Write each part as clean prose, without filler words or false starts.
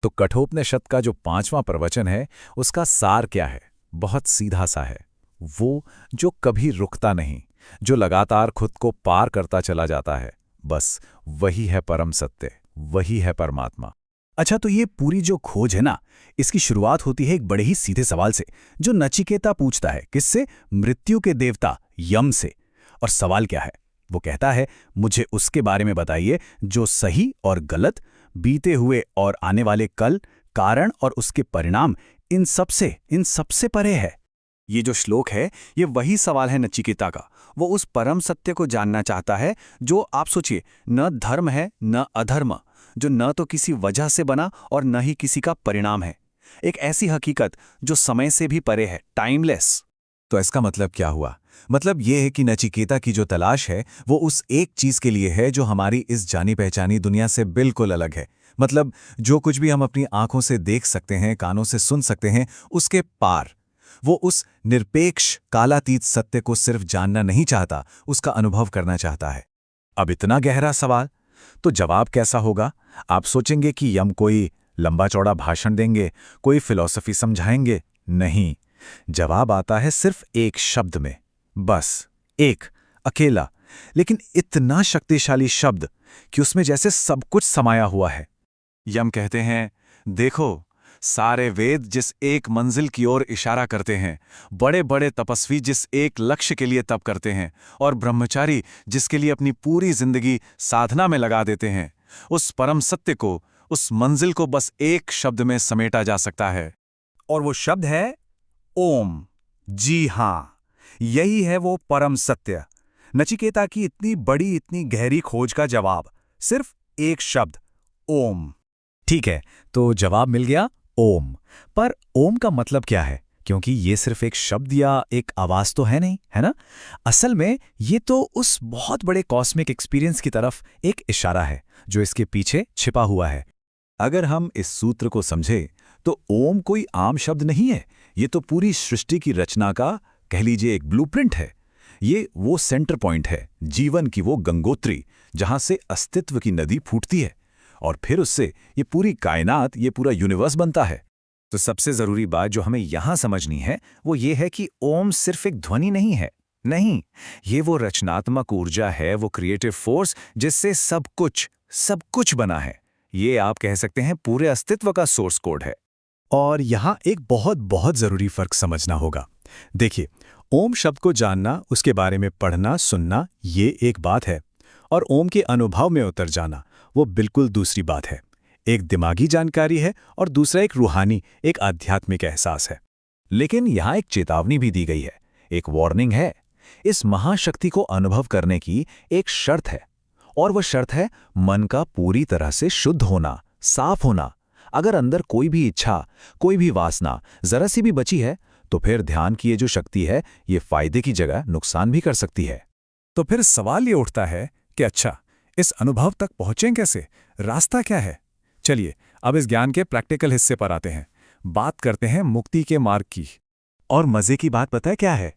तो कठोपनिषद का जो 5वां प्रवचन है, उसका सार क्या है? बहुत सीधा सा है। वो जो कभी रुकता नहीं, जो लगातार खुद को पार करता चला जाता है, बस वही है परम सत्य, वही है परमात्मा। अच्छा, तो ये पूरी जो खोज है ना, इसकी शुरुआत होती है एक बड़े ही सीधे सवाल से, जो नचिकेता पूछता है। किससे? मृत्यु के देवता यम से। और सवाल क्या है? वो कहता है, मुझे उसके बारे में बताइए जो सही और गलत, बीते हुए और आने वाले कल, कारण और उसके परिणाम, इन सबसे परे है। ये जो श्लोक है, ये वही सवाल है नचिकेता का। वो उस परम सत्य को जानना चाहता है जो, आप सोचिए, न धर्म है न अधर्म, जो न तो किसी वजह से बना और न ही किसी का परिणाम है। एक ऐसी हकीकत जो समय से भी परे है, टाइमलेस। तो इसका मतलब क्या हुआ? मतलब ये है कि नचिकेता की जो तलाश है, वो उस एक चीज के लिए है जो हमारी इस जानी पहचानी दुनिया से बिल्कुल अलग है। मतलब जो कुछ भी हम अपनी आंखों से देख सकते हैं, कानों से सुन सकते हैं, उसके पार। वो उस निरपेक्ष कालातीत सत्य को सिर्फ जानना नहीं चाहता, उसका अनुभव करना चाहता है। अब इतना गहरा सवाल, तो जवाब कैसा होगा? आप सोचेंगे कि यम कोई लंबा चौड़ा भाषण देंगे, कोई फिलॉसफी समझाएंगे। नहीं, जवाब आता है सिर्फ एक शब्द में। बस एक, अकेला, लेकिन इतना शक्तिशाली शब्द कि उसमें जैसे सब कुछ समाया हुआ है। यम कहते हैं, देखो, सारे वेद जिस एक मंजिल की ओर इशारा करते हैं, बड़े बड़े तपस्वी जिस एक लक्ष्य के लिए तप करते हैं, और ब्रह्मचारी जिसके लिए अपनी पूरी जिंदगी साधना में लगा देते हैं, उस परम सत्य को, उस मंजिल को बस एक शब्द में समेटा जा सकता है। और वो शब्द है ओम। जी हां, यही है वो परम सत्य। नचिकेता की इतनी बड़ी, इतनी गहरी खोज का जवाब सिर्फ एक शब्द, ओम। ठीक है, तो जवाब मिल गया, ओम। पर ओम का मतलब क्या है? क्योंकि ये सिर्फ एक शब्द या एक आवाज तो है नहीं, है ना? असल में ये तो उस बहुत बड़े कॉस्मिक एक्सपीरियंस की तरफ एक इशारा है जो इसके पीछे छिपा हुआ है। अगर हम इस सूत्र को समझे, तो ओम कोई आम शब्द नहीं है। ये तो पूरी सृष्टि की रचना का, कह लीजिए, एक ब्लूप्रिंट है। ये वो सेंटर पॉइंट है, जीवन की वो गंगोत्री, जहां से अस्तित्व की नदी फूटती है, और फिर उससे ये पूरी कायनात, ये पूरा यूनिवर्स बनता है। तो सबसे जरूरी बात जो हमें यहां समझनी है, वो ये है कि ओम सिर्फ एक ध्वनि नहीं है। नहीं, ये वो रचनात्मक ऊर्जा है, वो क्रिएटिव फोर्स जिससे सब कुछ बना है। ये आप कह सकते हैं पूरे अस्तित्व का सोर्स कोड है। और यहाँ एक बहुत बहुत ज़रूरी फ़र्क समझना होगा। देखिए, ओम शब्द को जानना, उसके बारे में पढ़ना, सुनना, ये एक बात है, और ओम के अनुभव में उतर जाना, वो बिल्कुल दूसरी बात है। एक दिमागी जानकारी है और दूसरा एक रूहानी, एक आध्यात्मिक एहसास है। लेकिन यहाँ एक चेतावनी भी दी गई है, एक वार्निंग है। इस महाशक्ति को अनुभव करने की एक शर्त है, और वह शर्त है मन का पूरी तरह से शुद्ध होना, साफ होना। अगर अंदर कोई भी इच्छा, कोई भी वासना जरा सी भी बची है, तो फिर ध्यान की ये जो शक्ति है, ये फायदे की जगह नुकसान भी कर सकती है। तो फिर सवाल ये उठता है कि अच्छा, इस अनुभव तक पहुंचें कैसे? रास्ता क्या है? चलिए, अब इस ज्ञान के प्रैक्टिकल हिस्से पर आते हैं। बात करते हैं मुक्ति के मार्ग की। और मजे की बात पता है क्या है?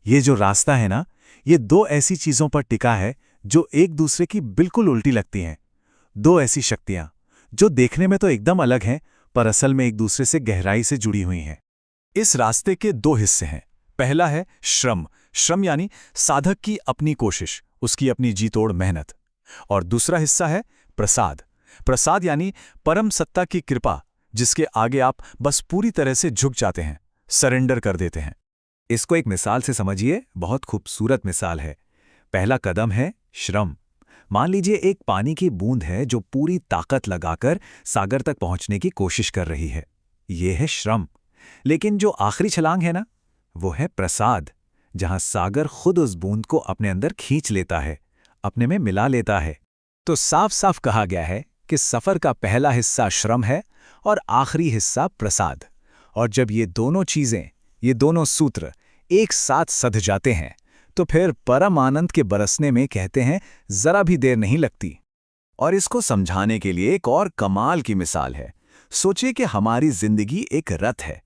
ये जो रास्ता है ना, ये दो ऐसी चीजों पर टिका है जो एक दूसरे की बिल्कुल उल्टी लगती हैं। दो ऐसी शक्तियां जो देखने में तो एकदम अलग हैं, पर असल में एक दूसरे से गहराई से जुड़ी हुई हैं। इस रास्ते के दो हिस्से हैं। पहला है श्रम। श्रम यानी साधक की अपनी कोशिश, उसकी अपनी जी-तोड़ मेहनत। और दूसरा हिस्सा है प्रसाद। प्रसाद यानी परम सत्ता की कृपा, जिसके आगे आप बस पूरी तरह से झुक जाते हैं, सरेंडर कर देते हैं। इसको एक मिसाल से समझिए, बहुत खूबसूरत मिसाल है। पहला कदम है श्रम। मान लीजिए एक पानी की बूंद है जो पूरी ताकत लगाकर सागर तक पहुंचने की कोशिश कर रही है। यह है श्रम। लेकिन जो आखिरी छलांग है ना, वो है प्रसाद, जहां सागर खुद उस बूंद को अपने अंदर खींच लेता है, अपने में मिला लेता है। तो साफ साफ कहा गया है कि सफर का पहला हिस्सा श्रम है और आखिरी हिस्सा प्रसाद। और जब ये दोनों चीजें, ये दोनों सूत्र एक साथ सध जाते हैं, तो फिर परम आनंद के बरसने में, कहते हैं, जरा भी देर नहीं लगती। और इसको समझाने के लिए एक और कमाल की मिसाल है। सोचिए कि हमारी जिंदगी एक रथ है,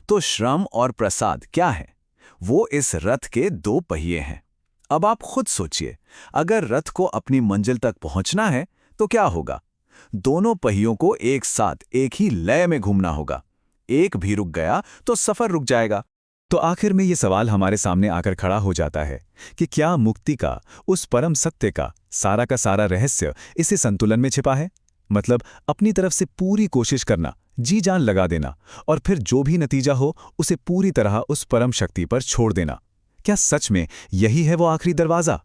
तो श्रम और प्रसाद क्या है? वो इस रथ के दो पहिए हैं। अब आप खुद सोचिए, अगर रथ को अपनी मंजिल तक पहुंचना है, तो क्या होगा? दोनों पहियों को एक साथ एक ही लय में घूमना होगा। एक भी रुक गया तो सफर रुक जाएगा। तो आखिर में ये सवाल हमारे सामने आकर खड़ा हो जाता है कि क्या मुक्ति का, उस परम सत्य का सारा रहस्य इसी संतुलन में छिपा है? मतलब अपनी तरफ से पूरी कोशिश करना, जी जान लगा देना, और फिर जो भी नतीजा हो उसे पूरी तरह उस परम शक्ति पर छोड़ देना। क्या सच में यही है वो आखिरी दरवाजा?